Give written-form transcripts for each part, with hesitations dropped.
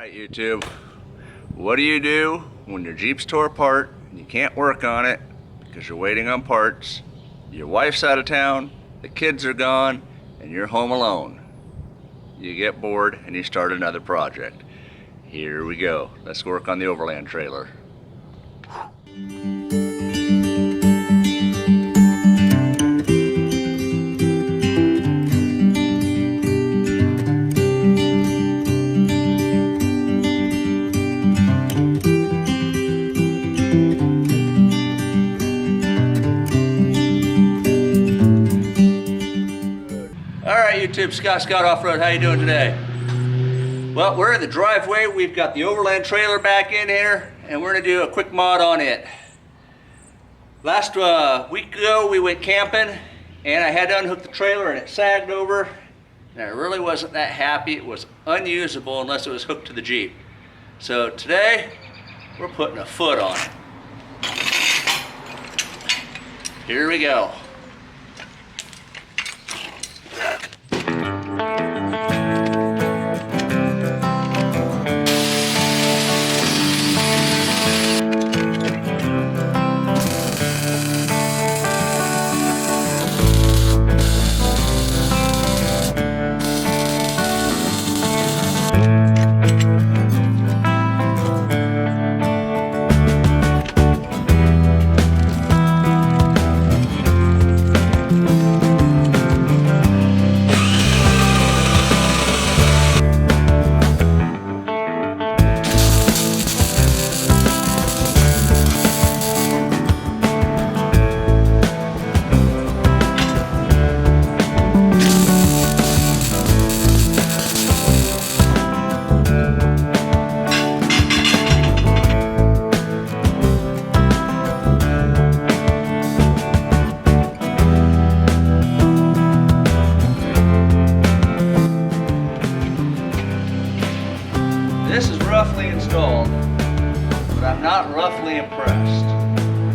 Alright YouTube, what do you do when your Jeep's tore apart and you can't work on it because you're waiting on parts, your wife's out of town, the kids are gone, and you're home alone? You get bored and you start another project. Here we go. Let's work on the overland trailer. YouTube, Scott Off-Road, how you doing today? Well, we're in the driveway. We've got the overland trailer back in here, and we're gonna do a quick mod on it. Last week ago, we went camping, and I had to unhook the trailer, and it sagged over, and I really wasn't that happy. It was unusable unless it was hooked to the Jeep. So today, we're putting a foot on it. Here we go. This is roughly installed, but I'm not roughly impressed.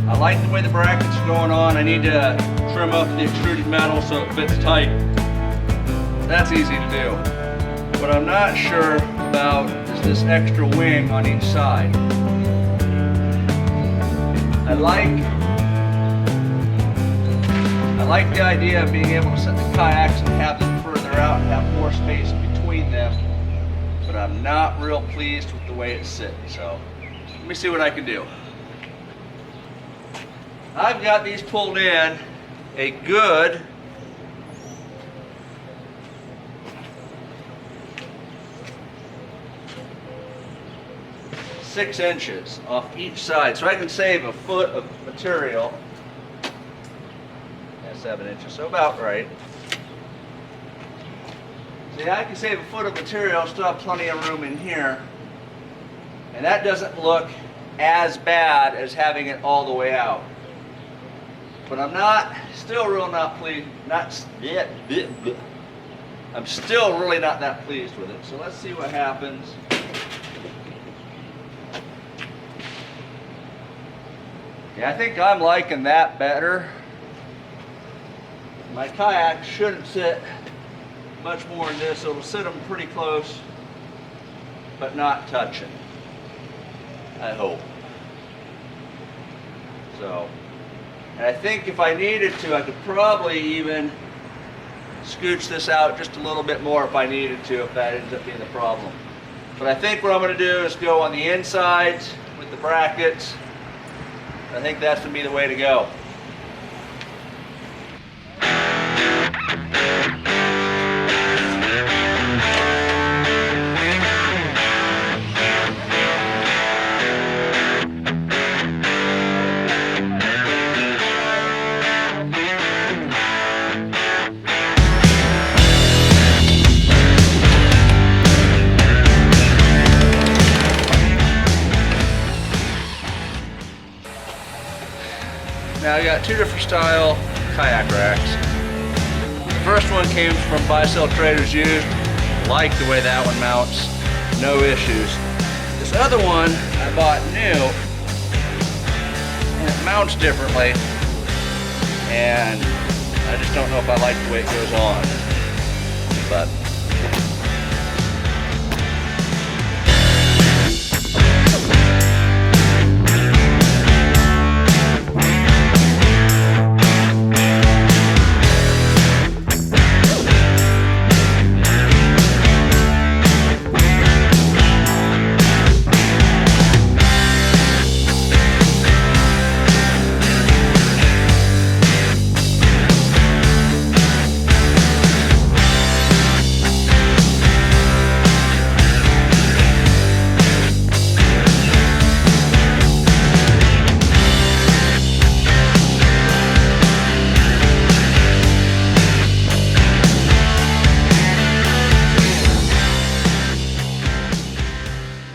I like the way the brackets are going on. I need to trim up the extruded metal so it fits tight. That's easy to do. What I'm not sure about is this extra wing on each side. I like the idea of being able to set the kayaks and have them further out and have more space between them. But I'm not real pleased with the way it's sitting, so let me see what I can do. I've got these pulled in a good 6 inches off each side, so I can save a foot of material. Yeah, 7 inches, so about right. See, I can save a foot of material, still have plenty of room in here. And that doesn't look as bad as having it all the way out. But I'm still not pleased, I'm still really not that pleased with it. So let's see what happens. Yeah, I think I'm liking that better. My kayak shouldn't sit much more in this, so it'll sit them pretty close, but not touching, I hope. So, and I think if I needed to, I could probably even scooch this out just a little bit more if I needed to, if that ends up being the problem. But I think what I'm going to do is go on the insides with the brackets. I think that's going to be the way to go. Now I got 2 different style kayak racks. The first one came from Buy Sell Traders Used. Like the way that one mounts, no issues. This other one I bought new, and it mounts differently, and I just don't know if I like the way it goes on. But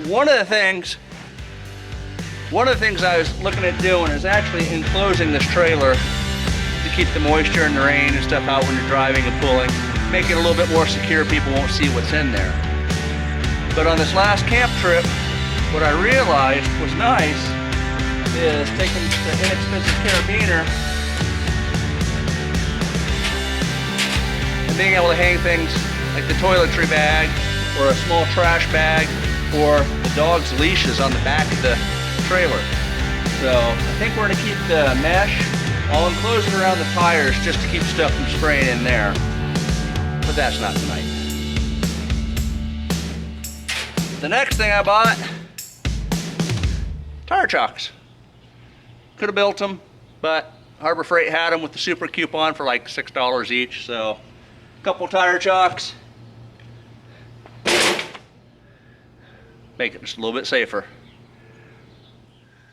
One of the things I was looking at doing is actually enclosing this trailer to keep the moisture and the rain and stuff out when you're driving and pulling. Make it a little bit more secure, people won't see what's in there. But on this last camp trip, what I realized was nice is taking the inexpensive carabiner and being able to hang things like the toiletry bag or a small trash bag or the dog's leashes on the back of the trailer. So I think we're gonna keep the mesh. I'll enclose it around the tires just to keep stuff from spraying in there. But that's not tonight. The next thing I bought, tire chocks. Could have built them, but Harbor Freight had them with the super coupon for like $6 each. So a couple tire chocks. Make it just a little bit safer.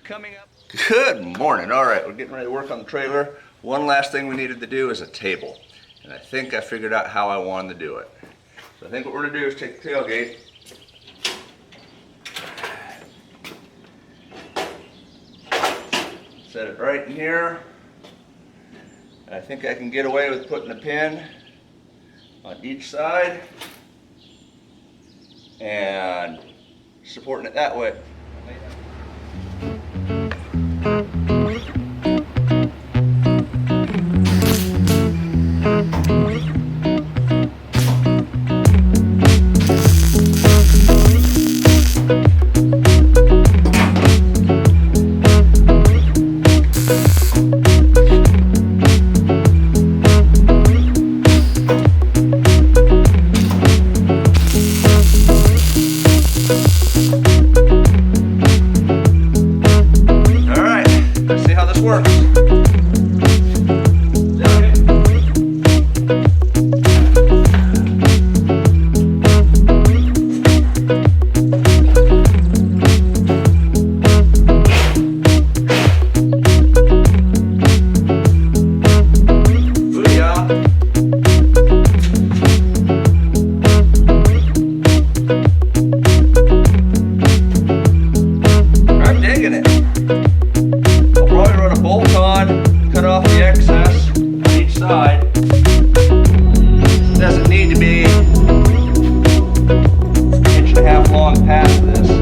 Coming up. Good morning. All right, we're getting ready to work on the trailer. One last thing we needed to do is a table. And I think I figured out how I wanted to do it. So I think what we're gonna do is take the tailgate, set it right in here. I think I can get away with putting a pin on each side and supporting it that way. Doesn't need to be 1.5 inches long past this.